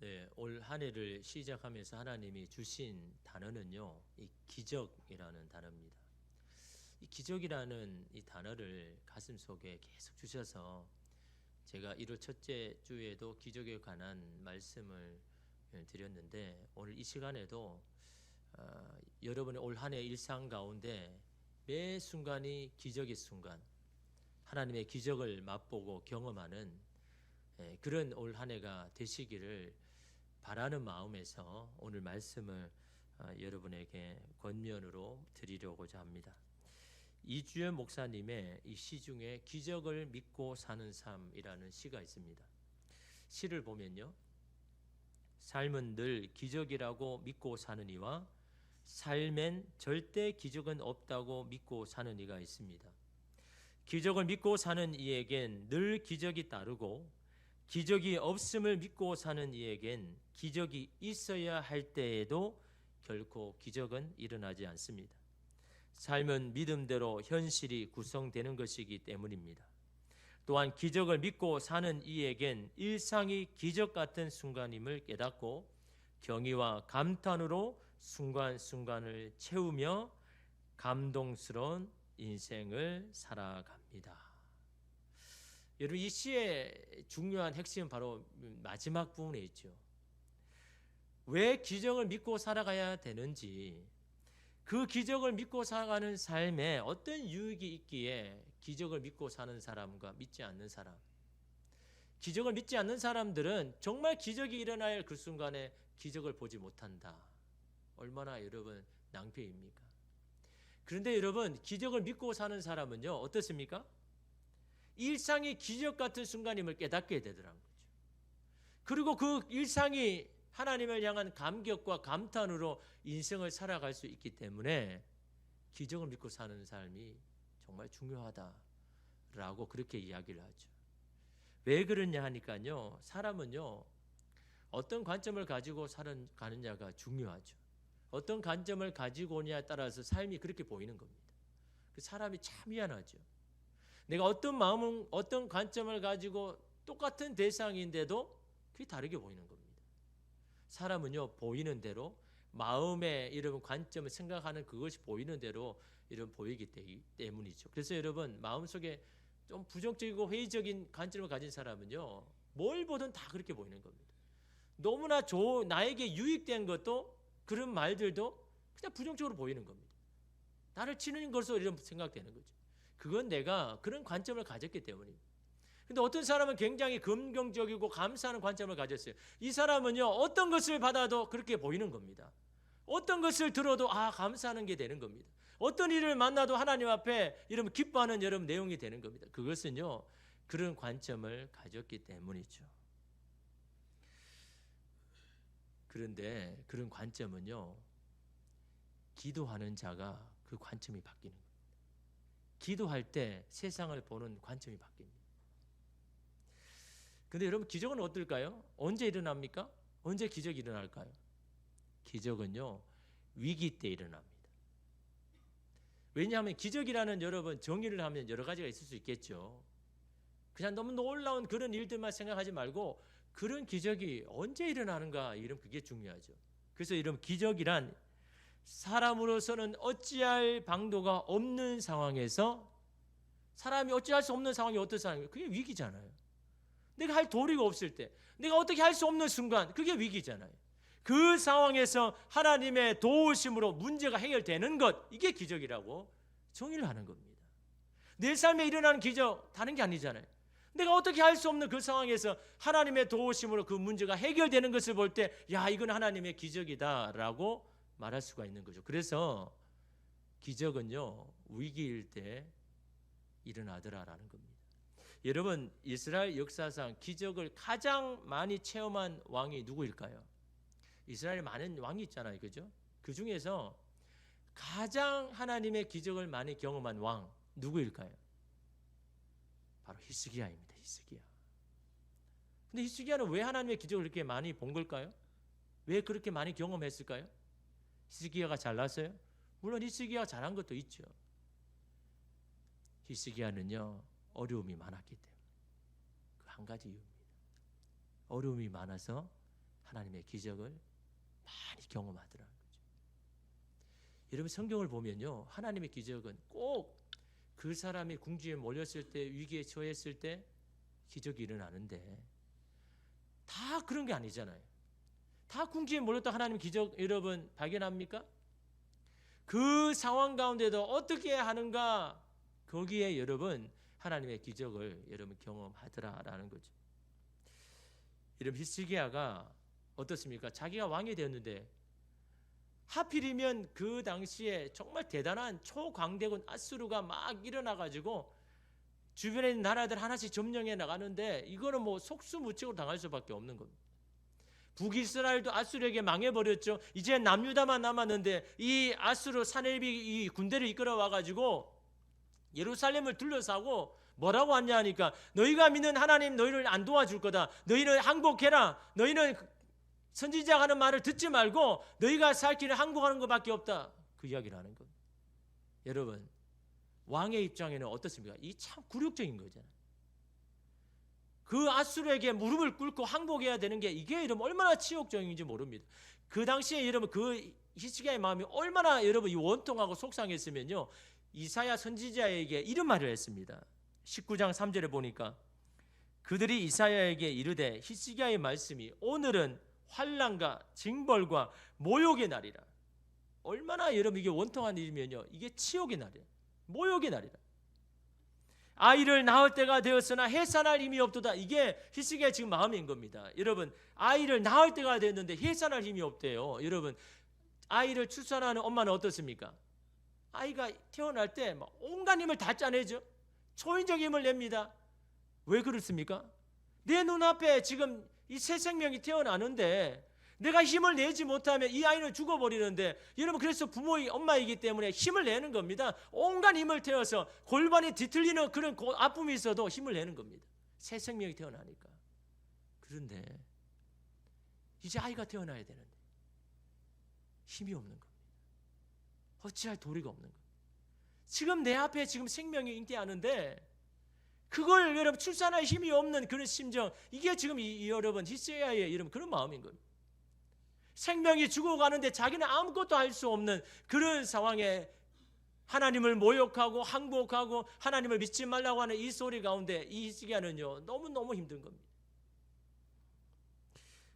네, 올 한 해를 시작하면서 하나님이 주신 단어는요, 이 기적이라는 단어입니다. 이 기적이라는 이 단어를 가슴 속에 계속 주셔서 제가 1월 첫째 주에도 기적에 관한 말씀을 드렸는데 오늘 이 시간에도 여러분의 올 한 해 일상 가운데 매 순간이 기적의 순간, 하나님의 기적을 맛보고 경험하는 그런 올 한 해가 되시기를 바라는 마음에서 오늘 말씀을 여러분에게 권면으로 드리려고자 합니다. 이주연 목사님의 이 시 중에 기적을 믿고 사는 삶이라는 시가 있습니다. 시를 보면요, 삶은 늘 기적이라고 믿고 사는 이와 삶엔 절대 기적은 없다고 믿고 사는 이가 있습니다. 기적을 믿고 사는 이에겐 늘 기적이 따르고 기적이 없음을 믿고 사는 이에겐 기적이 있어야 할 때에도 결코 기적은 일어나지 않습니다. 삶은 믿음대로 현실이 구성되는 것이기 때문입니다. 또한 기적을 믿고 사는 이에겐 일상이 기적 같은 순간임을 깨닫고 경의와 감탄으로 순간순간을 채우며 감동스러운 인생을 살아갑니다. 여러분, 이 시의 중요한 핵심은 바로 마지막 부분에 있죠. 왜 기적을 믿고 살아가야 되는지, 그 기적을 믿고 살아가는 삶에 어떤 유익이 있기에 기적을 믿고 사는 사람과 믿지 않는 사람, 기적을 믿지 않는 사람들은 정말 기적이 일어날 그 순간에 기적을 보지 못한다. 얼마나 여러분 낭패입니까? 그런데 여러분, 기적을 믿고 사는 사람은요, 어떻습니까? 일상이 기적 같은 순간임을 깨닫게 되더라는 거죠. 그리고 그 일상이 하나님을 향한 감격과 감탄으로 인생을 살아갈 수 있기 때문에 기적을 믿고 사는 삶이 정말 중요하다라고 그렇게 이야기를 하죠. 왜 그러냐 하니까요, 사람은요, 어떤 관점을 가지고 살아가느냐가 중요하죠. 어떤 관점을 가지고 오냐에 따라서 삶이 그렇게 보이는 겁니다. 그 사람이 참 미안하죠. 내가 어떤 마음은 어떤 관점을 가지고 똑같은 대상인데도 그게 다르게 보이는 겁니다. 사람은요, 보이는 대로 마음의 이런 관점을 생각하는 그것이 보이는 대로 이런 보이기 때문이죠. 그래서 여러분, 마음속에 좀 부정적이고 회의적인 관점을 가진 사람은요, 뭘 보든 다 그렇게 보이는 겁니다. 너무나 나에게 유익된 것도, 그런 말들도 그냥 부정적으로 보이는 겁니다. 나를 치는 것으로 이런 생각되는 거죠. 그건 내가 그런 관점을 가졌기 때문입니다. 근데 어떤 사람은 굉장히 긍정적이고 감사하는 관점을 가졌어요. 이 사람은요, 어떤 것을 받아도 그렇게 보이는 겁니다. 어떤 것을 들어도 감사하는 게 되는 겁니다. 어떤 일을 만나도 하나님 앞에 이러면 기뻐하는 여러분 내용이 되는 겁니다. 그것은요, 그런 관점을 가졌기 때문이죠. 그런데 그런 관점은요, 기도하는 자가 그 관점이 바뀌는 겁니다. 기도할 때 세상을 보는 관점이 바뀝니다. 근데 여러분, 기적은 어떨까요? 언제 일어납니까? 언제 기적이 일어날까요? 기적은요, 위기 때 일어납니다. 왜냐하면 기적이라는 여러분 정의를 하면 여러 가지가 있을 수 있겠죠. 그냥 너무 놀라운 그런 일들만 생각하지 말고 그런 기적이 언제 일어나는가, 이런 그게 중요하죠. 그래서 이런 기적이란 사람으로서는 어찌할 방도가 없는 상황에서, 사람이 어찌할 수 없는 상황이 어떤 상황이에요? 그게 위기잖아요. 내가 할 도리가 없을 때, 내가 어떻게 할 수 없는 순간, 그게 위기잖아요. 그 상황에서 하나님의 도우심으로 문제가 해결되는 것, 이게 기적이라고 정의를 하는 겁니다. 내 삶에 일어나는 기적 다른 게 아니잖아요. 내가 어떻게 할 수 없는 그 상황에서 하나님의 도우심으로 그 문제가 해결되는 것을 볼 때, 야, 이건 하나님의 기적이다라고 말할 수가 있는 거죠. 그래서 기적은요, 위기일 때 일어나더라라는 겁니다. 여러분, 이스라엘 역사상 기적을 가장 많이 체험한 왕이 누구일까요? 이스라엘에 많은 왕이 있잖아요, 그죠? 그 중에서 가장 하나님의 기적을 많이 경험한 왕 누구일까요? 바로 히스기야입니다. 히스기야. 근데 히스기야는 왜 하나님의 기적을 그렇게 많이 본 걸까요? 왜 그렇게 많이 경험했을까요? 히스기야가 잘났어요? 물론 히스기야가 잘한 것도 있죠. 히스기야는요, 어려움이 많았기 때문에. 그 한 가지 이유입니다. 어려움이 많아서 하나님의 기적을 많이 경험하더라는 거죠. 여러분 성경을 보면요, 하나님의 기적은 꼭 그 사람이 궁지에 몰렸을 때, 위기에 처했을 때 기적이 일어나는데 다 그런 게 아니잖아요. 다 궁지에 몰렸다 하나님 기적 여러분 발견합니까? 그 상황 가운데도 어떻게 하는가, 거기에 여러분 하나님의 기적을 여러분 경험하더라라는 거죠. 여러분 히스기야가 어떻습니까? 자기가 왕이 되었는데 하필이면 그 당시에 정말 대단한 초강대군 아수르가 막 일어나가지고 주변에 있는 나라들 하나씩 점령해 나가는데 이거는 뭐 속수무책으로 당할 수밖에 없는 겁니다. 북이스라엘도 아수르에게 망해버렸죠. 이제 남유다만 남았는데 이 아수르 사네립이 이 군대를 이끌어와가지고 예루살렘을 둘러싸고 뭐라고 하냐 하니까 너희가 믿는 하나님 너희를 안 도와줄 거다. 너희는 항복해라. 너희는 선지자가 하는 말을 듣지 말고 너희가 살 길을 항복하는 것밖에 없다. 그 이야기를 하는 겁니다. 여러분 왕의 입장에는 어떻습니까? 이 참 굴욕적인 거잖아요. 그 아수르에게 무릎을 꿇고 항복해야 되는 게 이게 여러분 얼마나 치욕적인지 모릅니다. 그 당시에 여러분 그 히스기야의 마음이 얼마나 여러분 원통하고 속상했으면요, 이사야 선지자에게 이런 말을 했습니다. 19장 3절에 보니까 그들이 이사야에게 이르되 히스기야의 말씀이 오늘은 환난과 징벌과 모욕의 날이라. 얼마나 여러분 이게 원통한 일이면요, 이게 치욕의 날이에요. 모욕의 날이라. 아이를 낳을 때가 되었으나 해산할 힘이 없도다. 이게 히스기야의 지금 마음인 겁니다. 여러분 아이를 낳을 때가 됐는데 해산할 힘이 없대요. 여러분 아이를 출산하는 엄마는 어떻습니까? 아이가 태어날 때 막 온갖 힘을 다 짜내죠. 초인적 힘을 냅니다. 왜 그렇습니까? 내 눈앞에 지금 이 새 생명이 태어나는데 내가 힘을 내지 못하면 이 아이는 죽어버리는데, 여러분 그래서 부모의 엄마이기 때문에 힘을 내는 겁니다. 온갖 힘을 태워서 골반이 뒤틀리는 그런 아픔이 있어도 힘을 내는 겁니다. 새 생명이 태어나니까. 그런데 이제 아이가 태어나야 되는데 힘이 없는 겁니다. 어찌할 도리가 없는 겁니다. 지금 내 앞에 지금 생명이 잉태하는데 그걸 여러분 출산할 힘이 없는 그런 심정, 이게 지금 여러분 히스기야의 여러분 그런 마음인 겁니다. 생명이 죽어가는데 자기는 아무것도 할 수 없는 그런 상황에 하나님을 모욕하고 항복하고 하나님을 믿지 말라고 하는 이 소리 가운데 이 히스기야는요 너무너무 힘든 겁니다.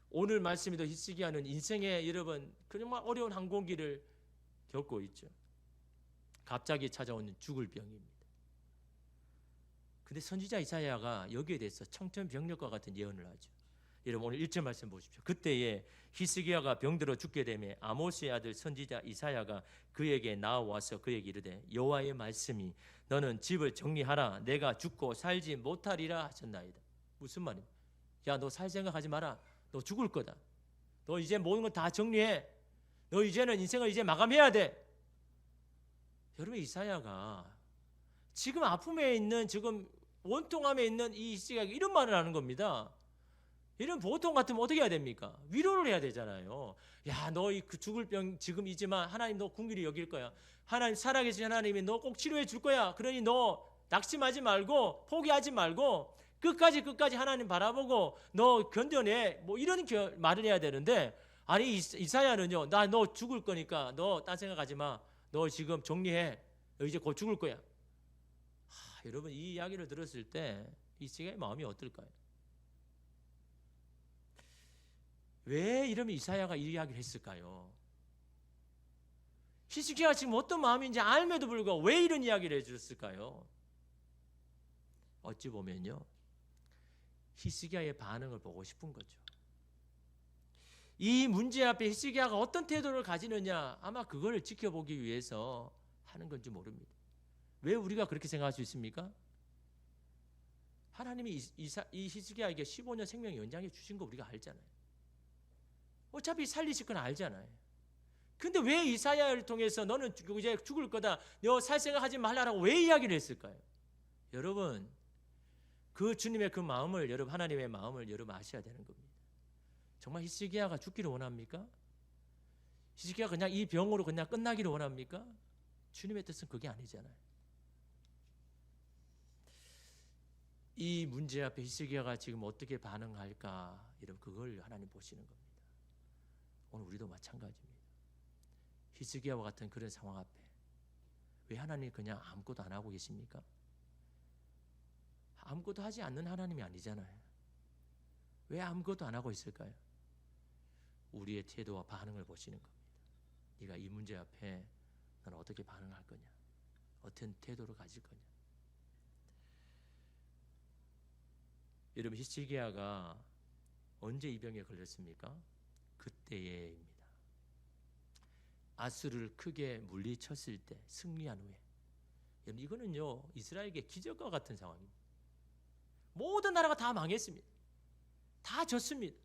오늘 말씀에도 히스기야는 인생에 여러분 정말 어려운 항공기를 겪고 있죠. 갑자기 찾아오는 죽을 병입니다. 근데 선지자 이사야가 여기에 대해서 청천벽력과 같은 예언을 하죠. 여러분 오늘 1절 말씀 보십시오. 그때에 히스기야가 병들어 죽게 되매 아모스의 아들 선지자 이사야가 그에게 나와서 그에게 이르되 여호와의 말씀이 너는 집을 정리하라. 내가 죽고 살지 못하리라 하셨나이다. 무슨 말입니까? 야, 너 살 생각하지 마라. 너 죽을 거다. 너 이제 모든 걸 다 정리해. 너 이제는 인생을 이제 마감해야 돼. 여러분 이사야가 지금 아픔에 있는 지금 원통함에 있는 이 히스기야에게 이런 말을 하는 겁니다. 이런 보통 같으면 어떻게 해야 됩니까? 위로를 해야 되잖아요. 야, 너 그 죽을 병 지금 이지만 하나님 너 긍휼히 여길 거야. 하나님 살아계신 하나님이 너 꼭 치료해 줄 거야. 그러니 너 낙심하지 말고 포기하지 말고 끝까지 하나님 바라보고 너 견뎌내. 뭐 이런 말을 해야 되는데, 아니 이사야는요, 나 너 죽을 거니까 너 딴 생각하지 마. 너 지금 정리해. 너 이제 곧 죽을 거야. 여러분 이 이야기를 들었을 때 히스기야의 마음이 어떨까요? 왜 이러면 이사야가 이 이야기를 했을까요? 히스기야가 지금 어떤 마음인지 알면도 불구하고 왜 이런 이야기를 해줬을까요? 어찌 보면요, 히스기야의 반응을 보고 싶은 거죠. 이 문제 앞에 히스기야가 어떤 태도를 가지느냐, 아마 그걸 지켜보기 위해서 하는 건지 모릅니다. 왜 우리가 그렇게 생각할 수 있습니까? 하나님이 이 히스기야에게 15년 생명 연장해 주신 거 우리가 알잖아요. 어차피 살리실 건 알잖아요. 근데 왜 이사야를 통해서 너는 이제 죽을 거다, 너 살 생각하지 말라라고 왜 이야기를 했을까요? 여러분 그 주님의 그 마음을, 여러분 하나님의 마음을 여러분 아셔야 되는 겁니다. 정말 히스기야가 죽기를 원합니까? 히스기야가 그냥 이 병으로 그냥 끝나기를 원합니까? 주님의 뜻은 그게 아니잖아요. 이 문제 앞에 히스기야가 지금 어떻게 반응할까, 여러분 그걸 하나님 보시는 겁니다. 오늘 우리도 마찬가지입니다. 히스기야와 같은 그런 상황 앞에 왜 하나님이 그냥 아무것도 안 하고 계십니까? 아무것도 하지 않는 하나님이 아니잖아요. 왜 아무것도 안 하고 있을까요? 우리의 태도와 반응을 보시는 겁니다. 네가 이 문제 앞에 너는 어떻게 반응할 거냐? 어떤 태도를 가질 거냐? 여러분, 히스기야가 언제 이 병에 걸렸습니까? 그때에입니다. 아수르를 크게 물리쳤을 때, 승리한 후에. 여러분, 이거는요 이스라엘에게 기적과 같은 상황입니다. 모든 나라가 다 망했습니다. 다 졌습니다.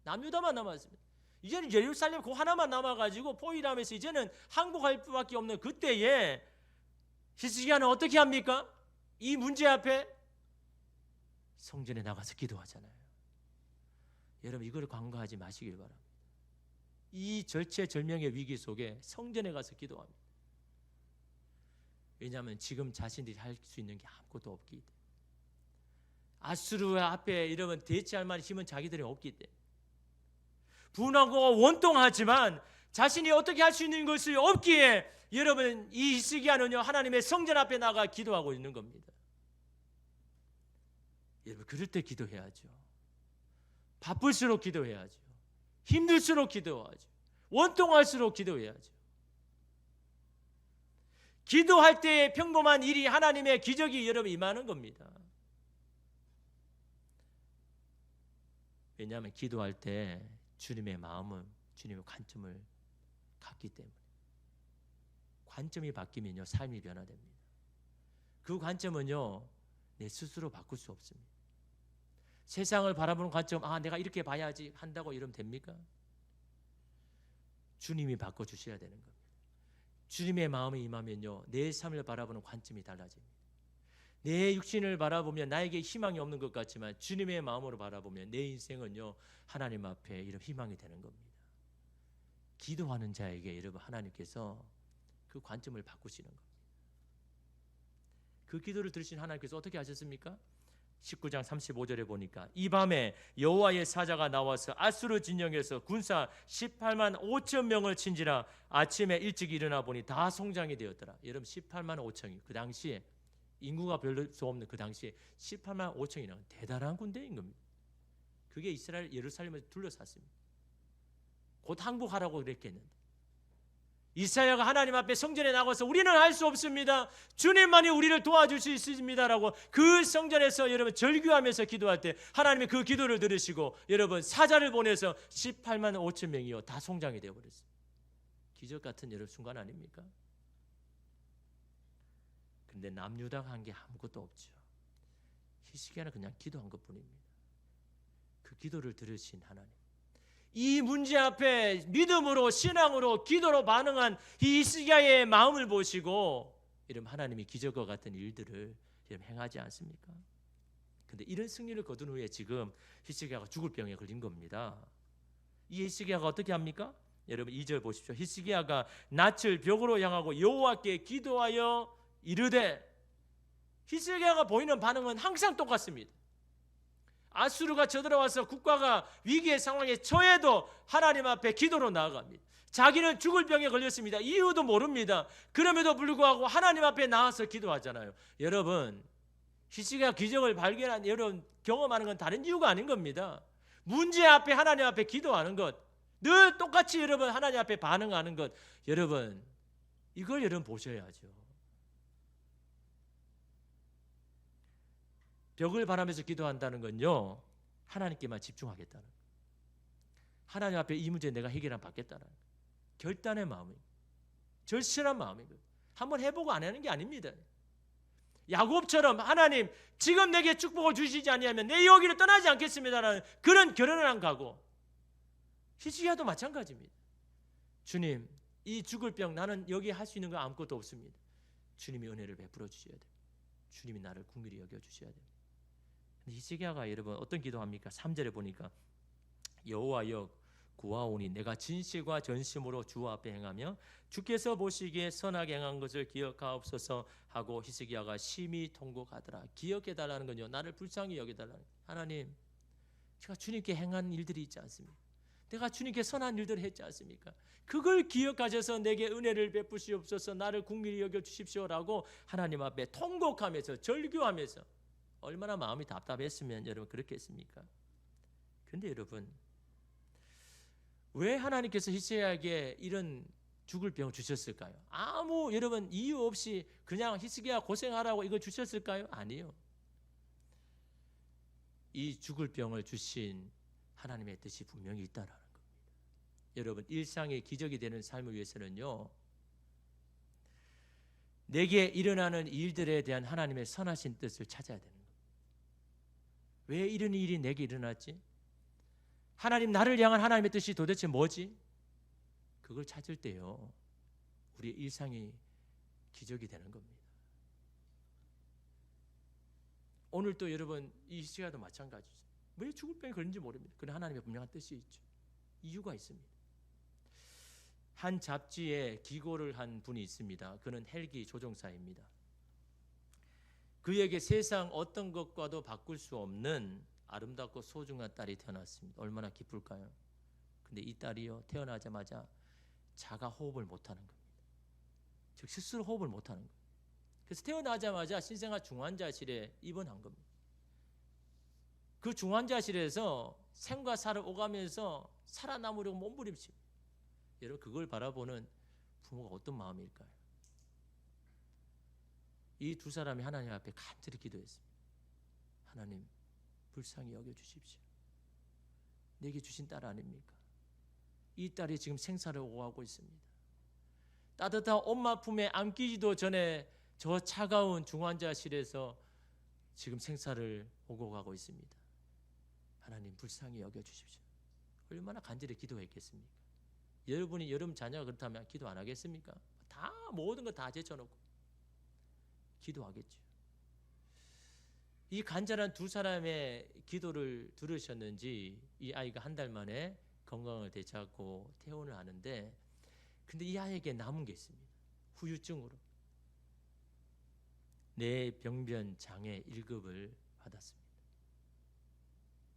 남유다만 남았습니다. 이제는 예루살렘 그 하나만 남아가지고 포위하면서 이제는 항복할 수밖에 없는 그때에 히스기야는 어떻게 합니까? 이 문제 앞에 성전에 나가서 기도하잖아요. 여러분, 이걸 간과하지 마시길 바랍니다. 이 절체절명의 위기 속에 성전에 가서 기도합니다. 왜냐하면 지금 자신들이 할 수 있는 게 아무것도 없기 때문에, 아수르 앞에 이러면 대치할 만한 힘은 자기들이 없기 때문에, 분하고 원통하지만 자신이 어떻게 할 수 있는 것이 없기에 여러분, 이 히스기야는요 하나님의 성전 앞에 나가 기도하고 있는 겁니다. 여러분, 그럴 때 기도해야죠. 바쁠수록 기도해야죠. 힘들수록 기도하죠. 원통할수록 기도해야죠. 기도할 때의 평범한 일이 하나님의 기적이 여러분 임하는 겁니다. 왜냐하면 기도할 때 주님의 마음은, 주님의 관점을 갖기 때문에, 관점이 바뀌면요 삶이 변화됩니다. 그 관점은요 내 스스로 바꿀 수 없습니다. 세상을 바라보는 관점, 내가 이렇게 봐야지 한다고 이러면 됩니까? 주님이 바꿔주셔야 되는 겁니다. 주님의 마음이 임하면요 내 삶을 바라보는 관점이 달라집니다. 내 육신을 바라보면 나에게 희망이 없는 것 같지만 주님의 마음으로 바라보면 내 인생은요 하나님 앞에 이런 희망이 되는 겁니다. 기도하는 자에게 여러분 하나님께서 그 관점을 바꾸시는 겁니다. 그 기도를 들으신 하나님께서 어떻게 하셨습니까? 19장 35절에 보니까 이 밤에 여호와의 사자가 나와서 아수르 진영에서 군사 18만 5천 명을 친지라 아침에 일찍 일어나 보니 다 성장이 되었더라. 여러분, 18만 5천이 그 당시에 인구가 별로 없는 그 당시에 18만 5천이라는 대단한 군대인 겁니다. 그게 이스라엘 예루살렘을 둘러쌌습니다. 곧 항복하라고 그랬겠는데, 이사야가 하나님 앞에 성전에 나가서 우리는 할 수 없습니다, 주님만이 우리를 도와줄 수 있습니다라고 그 성전에서 여러분 절규하면서 기도할 때 하나님이 그 기도를 들으시고 여러분 사자를 보내서 18만 5천 명이요 다 성장이 되어버렸어요. 기적 같은 여러분 순간 아닙니까? 근데 남유다가 한 게 아무것도 없죠. 히스기야는 그냥 기도한 것뿐입니다. 그 기도를 들으신 하나님, 이 문제 앞에 믿음으로, 신앙으로, 기도로 반응한 이 히스기야의 마음을 보시고 이런 하나님이 기적과 같은 일들을 행하지 않습니까? 근데 이런 승리를 거둔 후에 지금 히스기야가 죽을 병에 걸린 겁니다. 이 히스기야가 어떻게 합니까? 여러분 2절 보십시오. 히스기야가 낯을 벽으로 향하고 여호와께 기도하여 이르되, 히스기야가 보이는 반응은 항상 똑같습니다. 아수르가 쳐들어와서 국가가 위기의 상황에 처해도 하나님 앞에 기도로 나아갑니다. 자기는 죽을 병에 걸렸습니다. 이유도 모릅니다. 그럼에도 불구하고 하나님 앞에 나와서 기도하잖아요. 여러분, 히스기야 기적을 발견한 여러분 경험하는 건 다른 이유가 아닌 겁니다. 문제 앞에 하나님 앞에 기도하는 것, 늘 똑같이 여러분 하나님 앞에 반응하는 것, 여러분 이걸 여러분 보셔야죠. 벽을 바라면서 기도한다는 건요 하나님께만 집중하겠다는, 하나님 앞에 이 문제 내가 해결 안 받겠다는 결단의 마음이에요. 절실한 마음이에요. 한번 해보고 안 하는 게 아닙니다. 야곱처럼 하나님 지금 내게 축복을 주시지 아니하면 내 여기를 떠나지 않겠습니다라는 그런 결혼을 안 가고, 히스기야도 마찬가지입니다. 주님, 이 죽을 병 나는 여기 할 수 있는 거 아무것도 없습니다. 주님이 은혜를 베풀어 주셔야 돼요. 주님이 나를 긍휼히 여겨 주셔야 돼요. 히스기야가 여러분 어떤 기도합니까? 3절에 보니까 여호와여 구하오니 내가 진실과 전심으로 주 앞에 행하며 주께서 보시기에 선하게 행한 것을 기억하옵소서 하고 히스기야가 심히 통곡하더라. 기억해달라는 건요 나를 불쌍히 여겨달라는, 하나님 제가 주님께 행한 일들이 있지 않습니까? 내가 주님께 선한 일들을 했지 않습니까? 그걸 기억하셔서 내게 은혜를 베푸시옵소서, 나를 긍휼히 여겨 주십시오라고 하나님 앞에 통곡하면서 절규하면서, 얼마나 마음이 답답했으면 여러분 그렇겠습니까? 그런데 여러분, 왜 하나님께서 히스기야에게 이런 죽을 병을 주셨을까요? 아무 여러분 이유 없이 그냥 히스기야 고생하라고 이거 주셨을까요? 아니요. 이 죽을 병을 주신 하나님의 뜻이 분명히 있다라는 겁니다. 여러분, 일상의 기적이 되는 삶을 위해서는요, 내게 일어나는 일들에 대한 하나님의 선하신 뜻을 찾아야 되는 겁니다. 왜 이런 일이 내게 일어났지? 하나님, 나를 향한 하나님의 뜻이 도대체 뭐지? 그걸 찾을 때요, 우리 일상이 기적이 되는 겁니다. 오늘 또 여러분 이 시간도 마찬가지죠. 왜 죽을 병에 걸린지 모릅니다. 그러나 하나님의 분명한 뜻이 있죠. 이유가 있습니다. 한 잡지에 기고를 한 분이 있습니다. 그는 헬기 조종사입니다. 그에게 세상 어떤 것과도 바꿀 수 없는 아름답고 소중한 딸이 태어났습니다. 얼마나 기쁠까요? 근데 이 딸이요, 태어나자마자 자가 호흡을 못하는 겁니다. 즉 스스로 호흡을 못하는 거예요. 그래서 태어나자마자 신생아 중환자실에 입원한 겁니다. 그 중환자실에서 생과 사를 오가면서 살아남으려고 몸부림칩니다. 여러분, 그걸 바라보는 부모가 어떤 마음일까요? 이 두 사람이 하나님 앞에 간절히 기도했습니다. 하나님, 불쌍히 여겨주십시오. 내게 주신 딸 아닙니까? 이 딸이 지금 생사를 오가고 있습니다. 따뜻한 엄마 품에 안기지도 전에 저 차가운 중환자실에서 지금 생사를 오고 가고 있습니다. 하나님, 불쌍히 여겨주십시오. 얼마나 간절히 기도했겠습니까? 여러분이 여러분 자녀가 그렇다면 기도 안 하겠습니까? 다 모든 거 다 제쳐놓고 기도하겠죠. 이 간절한 두 사람의 기도를 들으셨는지 이 아이가 한 달 만에 건강을 되찾고 퇴원을 하는데, 근데 이 아이에게 남은 게 있습니다. 후유증으로 뇌병변 장애 1급을 받았습니다.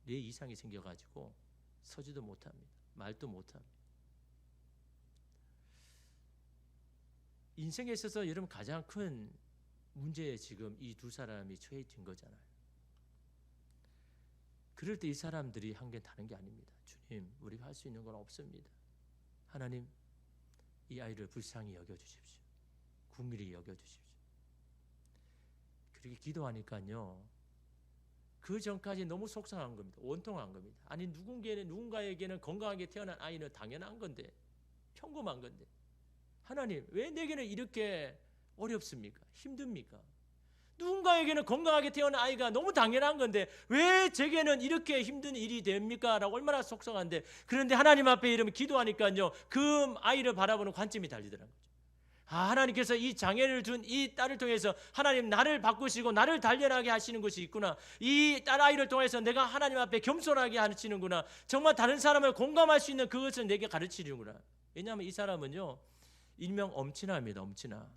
뇌 이상이 생겨가지고 서지도 못합니다. 말도 못합니다. 인생에 있어서 여러분 가장 큰 문제에 지금 이 두 사람이 처해진 거잖아요. 그럴 때 이 사람들이 한 게 다른 게 아닙니다. 주님, 우리가 할 수 있는 건 없습니다. 하나님, 이 아이를 불쌍히 여겨주십시오. 긍휼히 여겨주십시오. 그렇게 기도하니까요, 그 전까지 너무 속상한 겁니다. 원통한 겁니다. 아니, 누군가에게는 건강하게 태어난 아이는 당연한 건데, 평범한 건데, 하나님, 왜 내게는 이렇게 어렵습니까? 힘듭니까? 누군가에게는 건강하게 태어난 아이가 너무 당연한 건데 왜 제게는 이렇게 힘든 일이 됩니까? 라고 얼마나 속상한데, 그런데 하나님 앞에 이러면 기도하니까요, 그 아이를 바라보는 관점이 달리더라는 거죠. 하나님께서 이 장애를 준 이 딸을 통해서 하나님 나를 바꾸시고 나를 단련하게 하시는 것이 있구나. 이 딸 아이를 통해서 내가 하나님 앞에 겸손하게 하시는구나. 정말 다른 사람을 공감할 수 있는 그것을 내게 가르치는구나. 왜냐하면 이 사람은요, 일명 엄친아입니다. 엄친아.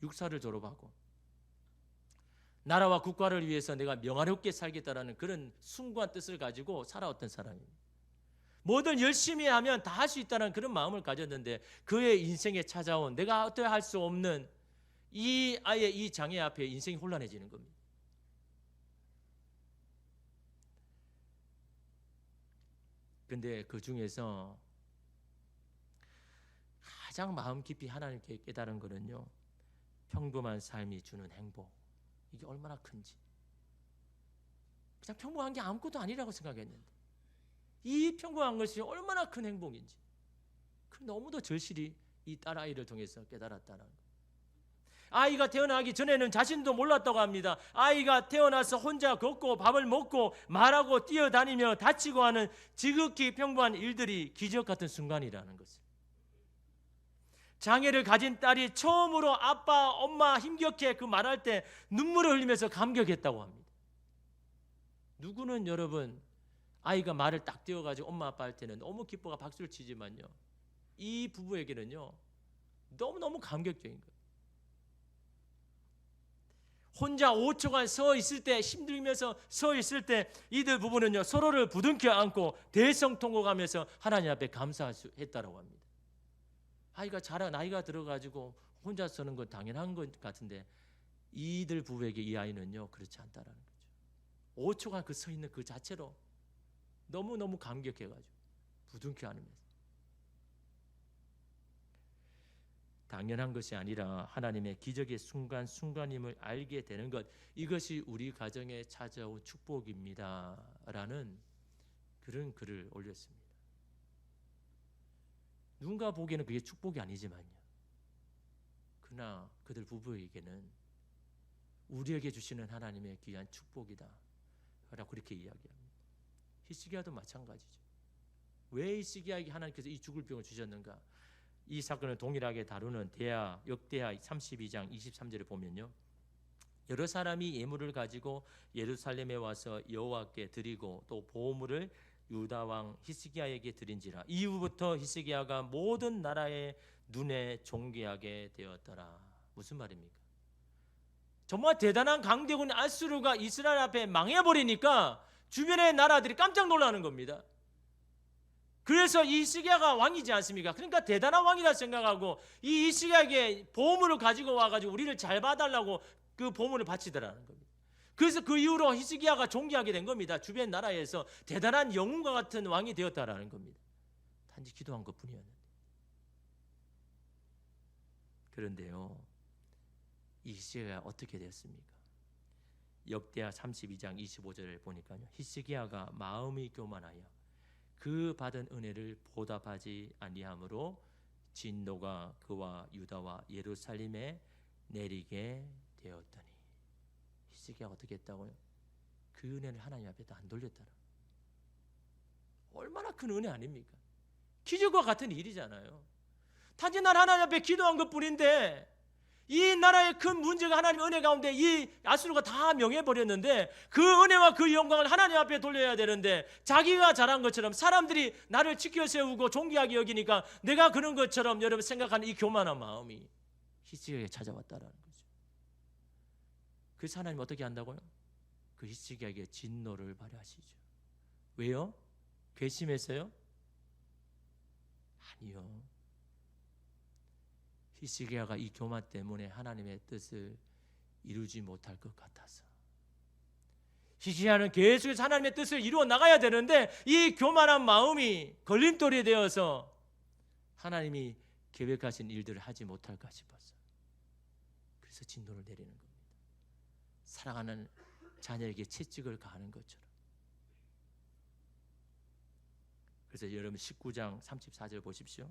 육사를 졸업하고 나라와 국가를 위해서 내가 명화롭게 살겠다라는 그런 숭고한 뜻을 가지고 살아왔던 사람입니다. 뭐든 열심히 하면 다 할 수 있다는 그런 마음을 가졌는데, 그의 인생에 찾아온 내가 어떻게 할 수 없는 이 아이의 이 장애 앞에 인생이 혼란해지는 겁니다. 그런데 그 중에서 가장 마음 깊이 하나님께 깨달은 거는요, 평범한 삶이 주는 행복, 이게 얼마나 큰지. 그냥 평범한 게 아무것도 아니라고 생각했는데 이 평범한 것이 얼마나 큰 행복인지, 너무도 절실히 이 딸아이를 통해서 깨달았다는 거예요. 아이가 태어나기 전에는 자신도 몰랐다고 합니다. 아이가 태어나서 혼자 걷고 밥을 먹고 말하고 뛰어다니며 다치고 하는 지극히 평범한 일들이 기적 같은 순간이라는 것을, 장애를 가진 딸이 처음으로 아빠, 엄마 힘겹게 그 말할 때 눈물을 흘리면서 감격했다고 합니다. 누구는 여러분 아이가 말을 딱 띄워가지고 엄마 아빠 할 때는 너무 기뻐가 박수를 치지만요, 이 부부에게는요 너무너무 감격적인 거예요. 혼자 5초간 서 있을 때, 힘들면서 서 있을 때 이들 부부는요 서로를 부둥켜 안고 대성통곡하면서 하나님 앞에 감사했다라고 합니다. 아이가 나이가 들어가지고 혼자 서는 건 당연한 것 같은데 이들 부부에게 이 아이는요 그렇지 않다라는 거죠. 5초간 그 서 있는 그 자체로 너무너무 감격해가지고 부둥켜 안으면서, 당연한 것이 아니라 하나님의 기적의 순간순간임을 알게 되는 것, 이것이 우리 가정에 찾아온 축복입니다 라는 그런 글을 올렸습니다. 누군가 보기에는 그게 축복이 아니지만요, 그러나 그들 부부에게는 우리에게 주시는 하나님의 귀한 축복이다 라고 그렇게 이야기합니다. 히스기야도 마찬가지죠. 왜 히스기야에게 하나님께서 이 죽을 병을 주셨는가? 이 사건을 동일하게 다루는 역대하 32장 23절에 보면요, 여러 사람이 예물을 가지고 예루살렘에 와서 여호와께 드리고 또 보물을 유다 왕 히스기야에게 드린지라 이후부터 히스기야가 모든 나라의 눈에 존귀하게 되었더라. 무슨 말입니까? 정말 대단한 강대군 아수르가 이스라엘 앞에 망해버리니까 주변의 나라들이 깜짝 놀라는 겁니다. 그래서 이 히스기야가 왕이지 않습니까? 그러니까 대단한 왕이라 생각하고 이 히스기야에게 보물을 가지고 와가지고 우리를 잘 봐달라고 그 보물을 바치더라는 겁니다. 그래서 그 이후로 히스기야가 존귀하게 된 겁니다. 주변 나라에서 대단한 영웅과 같은 왕이 되었다라는 겁니다. 단지 기도한 것뿐이었는데. 그런데요, 이 히스기야가 어떻게 됐습니까? 역대하 32장 25절을 보니까요, 히스기야가 마음이 교만하여 그 받은 은혜를 보답하지 아니하므로 진노가 그와 유다와 예루살렘에 내리게 되었더니. 히스기야가 어떻게 했다고요? 그 은혜를 하나님 앞에다 안 돌렸더라. 얼마나 큰 은혜 아닙니까? 기적과 같은 일이잖아요. 단지 난 하나님 앞에 기도한 것뿐인데 이 나라의 큰 문제가 하나님의 은혜 가운데 이 아수르가 다 명해버렸는데 그 은혜와 그 영광을 하나님 앞에 돌려야 되는데 자기가 잘한 것처럼 사람들이 나를 지켜세우고 존귀하게 여기니까 내가 그런 것처럼 여러분 생각하는 이 교만한 마음이 히스기야에게 찾아왔다라는 거죠. 그래서 하나님 어떻게 한다고요? 그 히스기야에게 진노를 발휘하시죠. 왜요? 괘씸했어요? 아니요. 히스기야가 이 교만 때문에 하나님의 뜻을 이루지 못할 것 같아서. 히스기야는 계속해서 하나님의 뜻을 이루어 나가야 되는데 이 교만한 마음이 걸림돌이 되어서 하나님이 계획하신 일들을 하지 못할까 싶어서 그래서 진노를 내리는 겁니다. 사랑하는 자녀에게 채찍을 가하는 것처럼. 그래서 여러분 19장 34절 보십시오.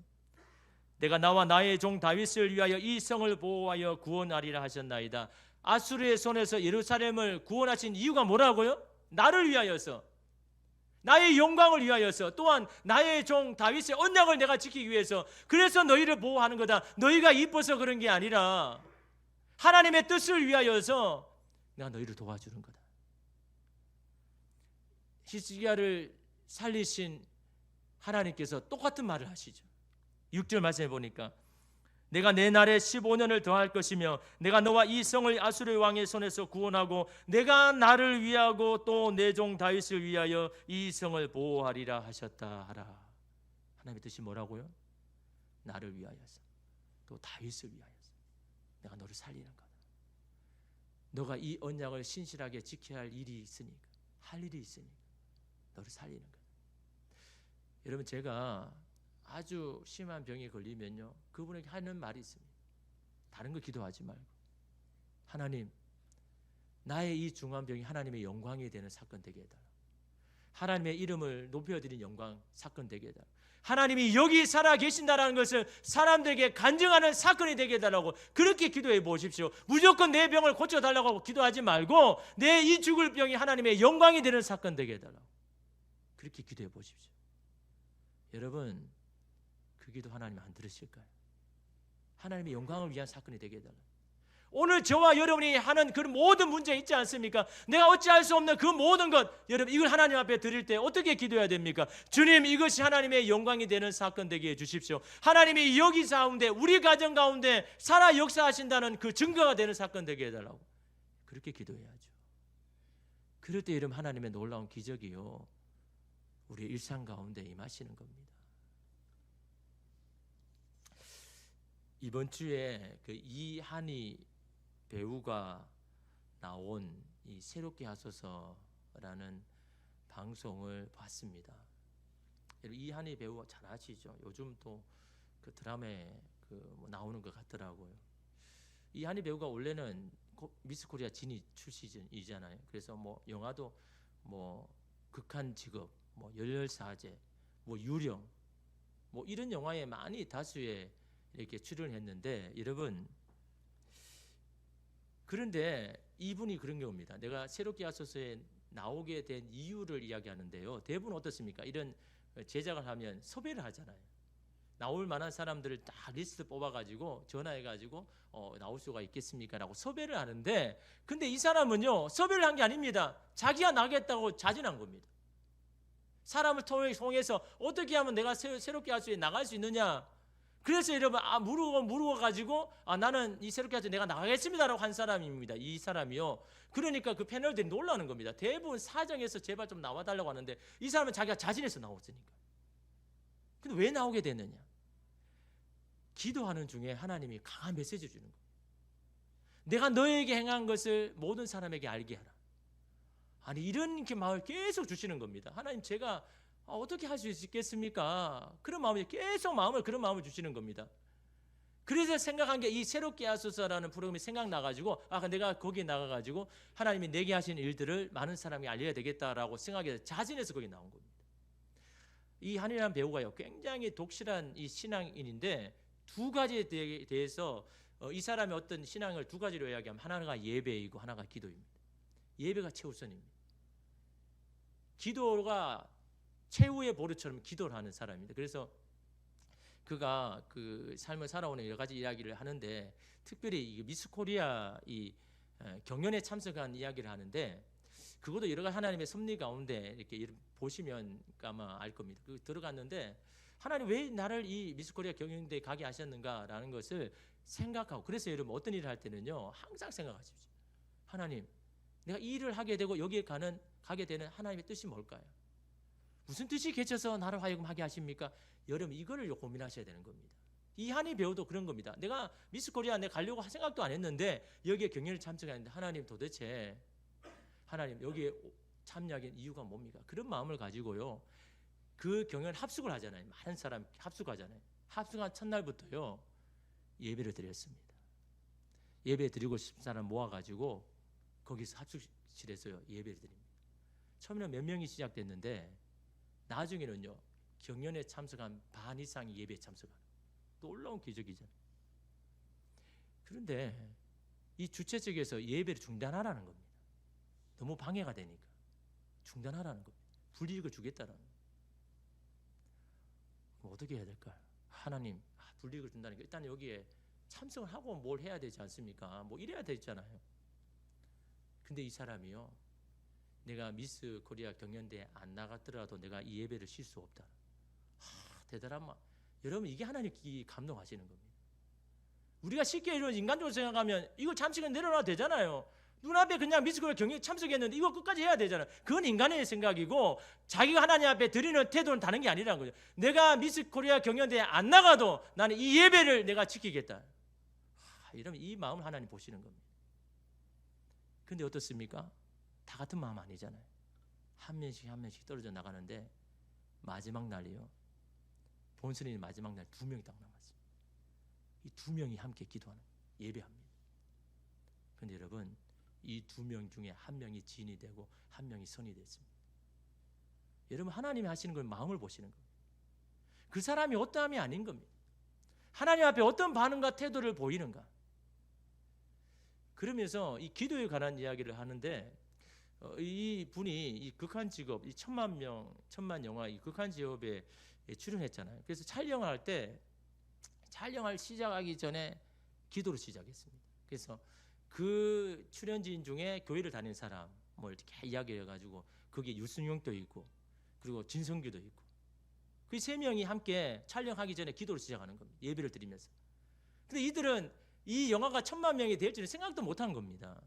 내가 나와 나의 종 다윗을 위하여 이 성을 보호하여 구원하리라 하셨나이다. 아수르의 손에서 예루살렘을 구원하신 이유가 뭐라고요? 나를 위하여서, 나의 영광을 위하여서, 또한 나의 종 다윗의 언약을 내가 지키기 위해서. 그래서 너희를 보호하는 거다. 너희가 이뻐서 그런 게 아니라 하나님의 뜻을 위하여서 내가 너희를 도와주는 거다. 히스기야를 살리신 하나님께서 똑같은 말을 하시죠. 6절 말씀해 보니까 내가 내 날에 15년을 더할 것이며 내가 너와 이 성을 아수르 왕의 손에서 구원하고 내가 나를 위하고 또 내 종 다윗을 위하여 이 성을 보호하리라 하셨다 하라. 하나님의 뜻이 뭐라고요? 나를 위하여서 또 다윗을 위하여서 내가 너를 살리는 거다. 너가 이 언약을 신실하게 지켜야 할 일이 있으니까, 할 일이 있으니까 너를 살리는 거다. 여러분, 제가 아주 심한 병에 걸리면요, 그분에게 하는 말이 있습니다. 다른 거 기도하지 말고, 하나님, 나의 이 중한 병이 하나님의 영광이 되는 사건 되게 해달라. 하나님의 이름을 높여드린 영광 사건 되게 해달라. 하나님이 여기 살아 계신다라는 것을 사람들에게 간증하는 사건이 되게 해달라고 그렇게 기도해 보십시오. 무조건 내 병을 고쳐달라고 기도하지 말고 내 이 죽을 병이 하나님의 영광이 되는 사건 되게 해달라고 그렇게 기도해 보십시오. 여러분, 그 기도 하나님 안 들으실까요? 하나님의 영광을 위한 사건이 되게 해달라. 오늘 저와 여러분이 하는 그 모든 문제 있지 않습니까? 내가 어찌할 수 없는 그 모든 것, 여러분 이걸 하나님 앞에 드릴 때 어떻게 기도해야 됩니까? 주님, 이것이 하나님의 영광이 되는 사건 되게 해주십시오. 하나님이 여기 가운데, 우리 가정 가운데 살아 역사하신다는 그 증거가 되는 사건 되게 해달라고 그렇게 기도해야죠. 그럴 때 이런 하나님의 놀라운 기적이요, 우리 일상 가운데 임하시는 겁니다. 이번 주에 그 이한희 배우가 나온 이 새롭게 하소서라는 방송을 봤습니다. 이한희 배우 잘 아시죠? 요즘 또 그 드라마에 뭐 나오는 것 같더라고요. 이한희 배우가 원래는 미스 코리아 진이 출신이잖아요. 그래서 뭐 영화도 뭐 극한 직업, 뭐 열혈사제, 뭐 유령, 뭐 이런 영화에 많이 다수의 이렇게 출연했는데, 여러분, 그런데 이분이 그런 경우입니다. 내가 새롭게 하소서에 나오게 된 이유를 이야기하는데요, 대부분 어떻습니까? 이런 제작을 하면 섭외를 하잖아요. 나올 만한 사람들을 다 리스트 뽑아가지고 전화해가지고 나올 수가 있겠습니까? 라고 섭외를 하는데, 근데 이 사람은요, 섭외를 한 게 아닙니다. 자기가 나겠다고 자진한 겁니다. 사람을 통해서 어떻게 하면 내가 새롭게 하소서에 나갈 수 있느냐. 그래서 여러분, 물어가지고 나는 이 새롭게 하소서에 내가 나가겠습니다라고 한 사람입니다. 이 사람이요. 그러니까 그 패널들이 놀라는 겁니다. 대부분 사정해서 제발 좀 나와달라고 하는데, 이 사람은 자기가 자진해서 나왔으니까. 근데 왜 나오게 됐느냐? 기도하는 중에 하나님이 강한 메시지 주는 거예요. 내가 너에게 행한 것을 모든 사람에게 알게 하라. 아니, 이런 마음을 계속 주시는 겁니다. 하나님, 제가 어떻게 할 수 있겠습니까? 그런 마음이 계속 그런 마음을 주시는 겁니다. 그래서 생각한 게 이 새롭게 하소서라는 프로그램이 생각나가지고 내가 거기에 나가가지고 하나님이 내게 하신 일들을 많은 사람이 알려야 되겠다라고 생각해서 자진해서 거기 나온 겁니다. 이 한이라는 배우가요, 굉장히 독실한 이 신앙인인데, 두 가지에 대해서 이 사람의 어떤 신앙을 두 가지로 이야기하면, 하나가 예배이고 하나가 기도입니다. 예배가 최우선입니다. 기도가 최후의 보루처럼 기도를 하는 사람입니다. 그래서 그가 그 삶을 살아오는 여러 가지 이야기를 하는데, 특별히 미스 코리아 이 경연에 참석한 이야기를 하는데, 그것도 여러 가지 하나님의 섭리 가운데 이렇게 보시면 아마 알 겁니다. 그 들어갔는데, 하나님 왜 나를 이 미스 코리아 경연대에 가게 하셨는가라는 것을 생각하고, 그래서 여러분 어떤 일을 할 때는요, 항상 생각하십시오. 하나님, 내가 이 일을 하게 되고 여기에 가게 되는 하나님의 뜻이 뭘까요? 무슨 뜻이 겹쳐서 나를 하여금 하게 하십니까? 여러분, 이거를 고민하셔야 되는 겁니다. 이 한이 배우도 그런 겁니다. 내가 미스 코리아 내가 가려고 생각도 안 했는데 여기에 경연을 참석했는데, 하나님, 도대체 하나님 여기에 참여하기 이유가 뭡니까? 그런 마음을 가지고요, 그 경연 합숙을 하잖아요. 많은 사람 합숙하잖아요. 합숙한 첫날부터요, 예배를 드렸습니다. 예배 드리고 싶은 사람 모아가지고 거기서 합숙실에서요, 예배를 드립니다. 처음에는 몇 명이 시작됐는데, 나중에는요, 경연에 참석한 반 이상이 예배에 참석하는, 놀라운 기적이잖아요. 그런데 이 주최 측에서 예배를 중단하라는 겁니다. 너무 방해가 되니까 중단하라는 겁니다. 불이익을 주겠다라는 겁니다. 그럼 어떻게 해야 될까요? 하나님, 불이익을 준다니까 일단 여기에 참석을 하고 뭘 해야 되지 않습니까? 뭐 이래야 되잖아요. 근데 이 사람이요, 내가 미스 코리아 경연대에 안 나갔더라도 내가 이 예배를 쉴 수 없다. 대단한 말. 여러분, 이게 하나님 감동하시는 겁니다. 우리가 쉽게 이런 인간적으로 생각하면 이거 참석은 내려놔도 되잖아요. 눈앞에 그냥 미스 코리아 경연에 참석했는데 이거 끝까지 해야 되잖아요. 그건 인간의 생각이고, 자기가 하나님 앞에 드리는 태도는 다른 게 아니라는 거죠. 내가 미스 코리아 경연대에 안 나가도 나는 이 예배를 내가 지키겠다. 이러면 이 마음을 하나님 보시는 겁니다. 근데 어떻습니까? 다 같은 마음 아니잖아요. 한 명씩 떨어져 나가는데, 마지막 날이요, 본선이 마지막 날 2명이 딱 남았어요. 이 2명이 함께 기도하는, 예배합니다. 근데 여러분, 이 2명 중에 한 명이 진이 되고 한 명이 선이 됐습니다. 여러분, 하나님이 하시는 걸 마음을 보시는 겁니다. 그 사람이 어떠함이 아닌 겁니다. 하나님 앞에 어떤 반응과 태도를 보이는가. 그러면서 이 기도에 관한 이야기를 하는데, 이 분이 이 극한 직업, 이 천만 영화 이 극한 직업에 출연했잖아요. 그래서 촬영을 시작하기 전에 기도로 시작했습니다. 그래서 그 출연진 중에 교회를 다니는 사람 뭐 이렇게 이야기해가지고, 거기에 유승용도 있고 그리고 진성규도 있고, 그 3명이 함께 촬영하기 전에 기도를 시작하는 겁니다. 예배를 드리면서. 근데 이들은 이 영화가 1000만 명이 될 줄은 생각도 못한 겁니다.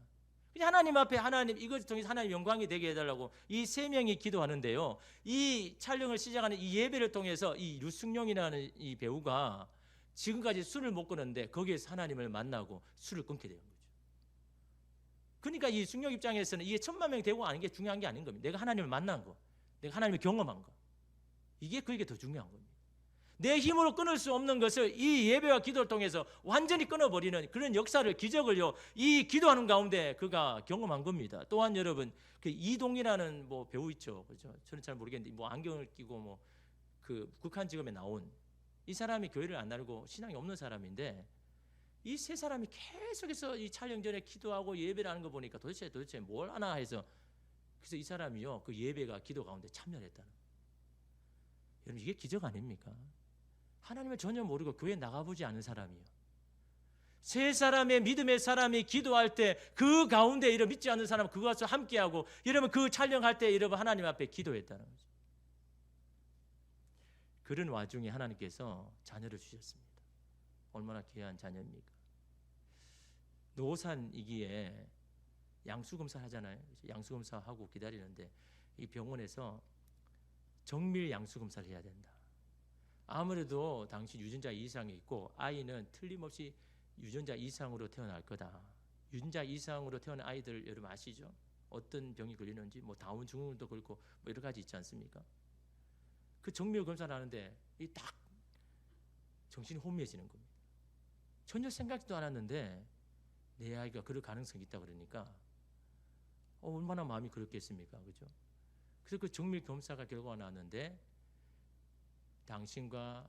하나님 앞에 하나님 이것을 통해서 하나님 영광이 되게 해달라고 이 세 명이 기도하는데요. 이 촬영을 시작하는 이 예배를 통해서 이 류승룡이라는 이 배우가 지금까지 술을 못 끊었는데 거기에서 하나님을 만나고 술을 끊게 되는 거죠. 그러니까 이 승룡 입장에서는 이게 1000만 명이 되고 아닌 게 중요한 게 아닌 겁니다. 내가 하나님을 만난 거, 내가 하나님을 경험한 거, 이게 그게 더 중요한 겁니다. 내 힘으로 끊을 수 없는 것을 이 예배와 기도를 통해서 완전히 끊어버리는 그런 역사를, 기적을요, 이 기도하는 가운데 그가 경험한 겁니다. 또한 여러분, 그 이동이라는 뭐 배우 있죠, 그죠? 저는 잘 모르겠는데 뭐 안경을 끼고 뭐 그 국한지검에 나온 이 사람이 교회를 안 다니고 신앙이 없는 사람인데 이 세 사람이 계속해서 이 촬영 전에 기도하고 예배를 하는 거 보니까 도대체 뭘 하나 해서 그래서 이 사람이요 그 예배가 기도 가운데 참여를 했다는 거예요. 여러분 이게 기적 아닙니까? 하나님을 전혀 모르고 교회 나가보지 않은 사람이요. 세 사람의 믿음의 사람이 기도할 때 그 가운데 이런 믿지 않는 사람 그것과 함께하고 여러분 그 촬영할 때 여러분 하나님 앞에 기도했다는 거죠. 그런 와중에 하나님께서 자녀를 주셨습니다. 얼마나 귀한 자녀입니까? 노산이기에 양수검사 하잖아요. 양수검사 하고 기다리는데 이 병원에서 정밀 양수검사를 해야 된다. 아무래도 당시 유전자 이상이 있고 아이는 틀림없이 유전자 이상으로 태어날 거다. 유전자 이상으로 태어난 아이들 여러분 아시죠? 어떤 병이 걸리는지 뭐 다운 증후군도 걸고 뭐 여러 가지 있지 않습니까? 그 정밀 검사를 하는데 이 딱 정신이 혼미해지는 겁니다. 전혀 생각지도 않았는데 내 아이가 그럴 가능성이 있다 그러니까 얼마나 마음이 그렇겠습니까, 그죠? 그래서 그 정밀 검사가 결과가 나왔는데 당신과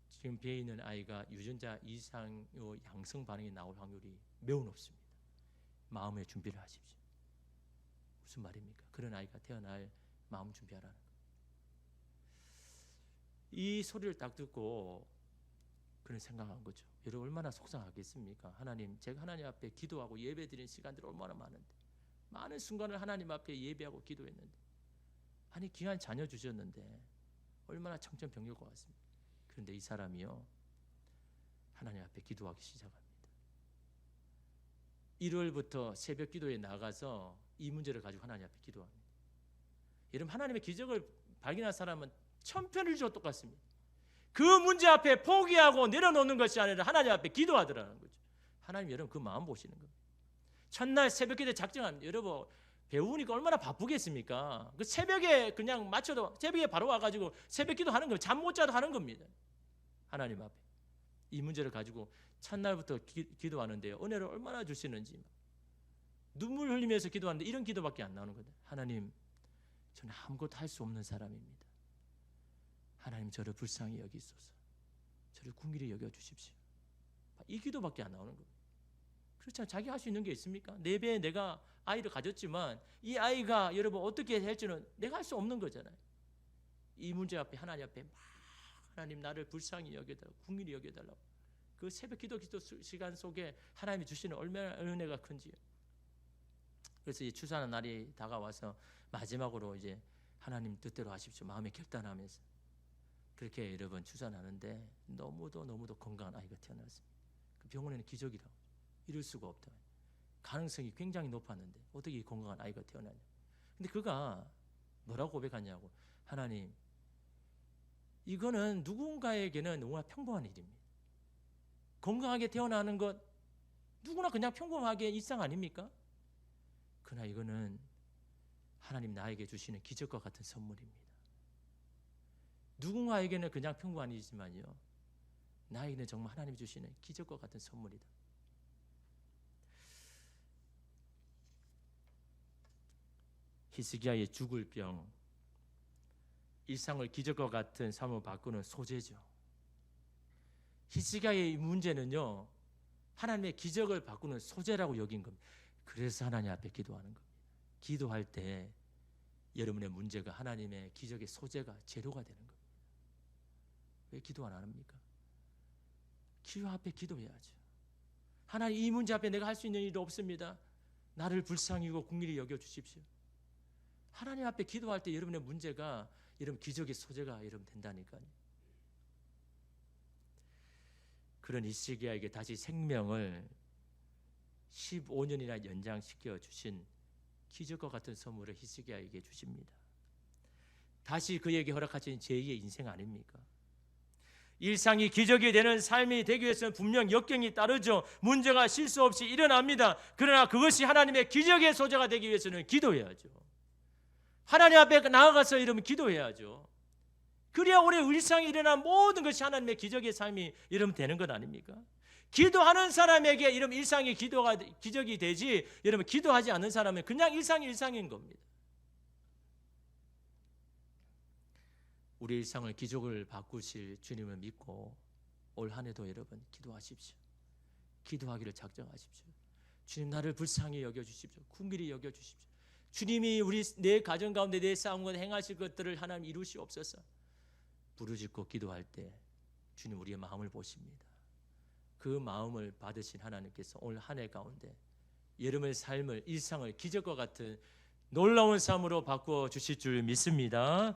지금 배에 있는 아이가 유전자 이상의 양성 반응이 나올 확률이 매우 높습니다. 마음의 준비를 하십시오. 무슨 말입니까? 그런 아이가 태어날 마음 준비하라는 거예요. 이 소리를 딱 듣고 그런 생각한 거죠. 여러분 얼마나 속상하겠습니까? 하나님, 제가 하나님 앞에 기도하고 예배드리는 시간들이 얼마나 많은데 많은 순간을 하나님 앞에 예배하고 기도했는데 아니 귀한 자녀 주셨는데 얼마나 청천벽력 것 같습니다. 그런데 이 사람이요 하나님 앞에 기도하기 시작합니다. 1월부터 새벽 기도에 나가서 이 문제를 가지고 하나님 앞에 기도합니다. 여러분 하나님의 기적을 발견한 사람은 천편일조 똑같습니다. 그 문제 앞에 포기하고 내려놓는 것이 아니라 하나님 앞에 기도하더라는 거죠. 하나님 여러분 그 마음 보시는 겁니다. 첫날 새벽 기도에 작정합니다. 여러분 배우니까 얼마나 바쁘겠습니까? 그 새벽에 그냥 맞춰도 새벽에 바로 와가지고 새벽 기도하는 겁니다. 잠 못 자도 하는 겁니다. 하나님 앞에 이 문제를 가지고 첫날부터 기도하는데요. 은혜를 얼마나 주시는지 눈물 흘리면서 기도하는데 이런 기도밖에 안 나오는 거예요. 하나님 저는 아무것도 할 수 없는 사람입니다. 하나님 저를 불쌍히 여기소서. 저를 긍휼히 여겨주십시오. 이 기도밖에 안 나오는 겁니다. 그렇잖아요. 자기 할 수 있는 게 있습니까? 내 배에 내가 아이를 가졌지만 이 아이가 여러분 어떻게 할지는 내가 할 수 없는 거잖아요. 이 문제 앞에 하나님 앞에 막 하나님 나를 불쌍히 여겨달라고 긍휼히 여겨달라고 그 새벽 기도 시간 속에 하나님이 주시는 얼마나 은혜가 큰지요. 그래서 이 추수하는 날이 다가와서 마지막으로 이제 하나님 뜻대로 하십시오 마음에 결단하면서 그렇게 여러분 추수하는데 너무도 건강한 아이가 태어났습니다. 그 병원에는 기적이라고 이럴 수가 없다. 가능성이 굉장히 높았는데 어떻게 이 건강한 아이가 태어나냐. 근데 그가 뭐라고 고백하냐고. 하나님 이거는 누군가에게는 너무나 평범한 일입니다. 건강하게 태어나는 것 누구나 그냥 평범하게 일상 아닙니까? 그러나 이거는 하나님 나에게 주시는 기적과 같은 선물입니다. 누군가에게는 그냥 평범한 일이지만요 나에게는 정말 하나님이 주시는 기적과 같은 선물이다. 히스기야의 죽을 병, 일상을 기적과 같은 삶으로 바꾸는 소재죠. 히스기야의 문제는요 하나님의 기적을 바꾸는 소재라고 여긴 겁니다. 그래서 하나님 앞에 기도하는 겁니다. 기도할 때 여러분의 문제가 하나님의 기적의 소재가 재료가 되는 겁니다. 왜 기도 안 합니까? 기도 앞에 기도해야죠. 하나님 이 문제 앞에 내가 할 수 있는 일이 없습니다. 나를 불쌍히 여기고 긍휼히 여겨주십시오. 하나님 앞에 기도할 때 여러분의 문제가 여러분 기적의 소재가 여러분 된다니까요. 그런 히스기야에게 다시 생명을 15년이나 연장시켜 주신 기적과 같은 선물을 히스기야에게 주십니다. 다시 그에게 허락하신 제2의 인생 아닙니까? 일상이 기적이 되는 삶이 되기 위해서는 분명 역경이 따르죠. 문제가 실수 없이 일어납니다. 그러나 그것이 하나님의 기적의 소재가 되기 위해서는 기도해야죠. 하나님 앞에 나아가서 이러면 기도해야죠. 그래야 우리 일상에 일어난 모든 것이 하나님의 기적의 삶이 이러면 되는 것 아닙니까? 기도하는 사람에게 이러면 일상이 기적이 되지, 여러분 기도하지 않는 사람은 그냥 일상인 겁니다. 우리 일상을 기적을 바꾸실 주님을 믿고 올 한 해도 여러분 기도하십시오. 기도하기를 작정하십시오. 주님, 나를 불쌍히 여겨주십시오. 궁밀히 여겨주십시오. 주님이 내 가정 가운데 내 싸움 가운데 행하실 것들을 하나님 이루시옵소서. 부르짖고 기도할 때 주님 우리의 마음을 보십니다. 그 마음을 받으신 하나님께서 올 한 해 가운데 여러분의 삶을, 일상을 기적과 같은 놀라운 삶으로 바꾸어 주실 줄 믿습니다.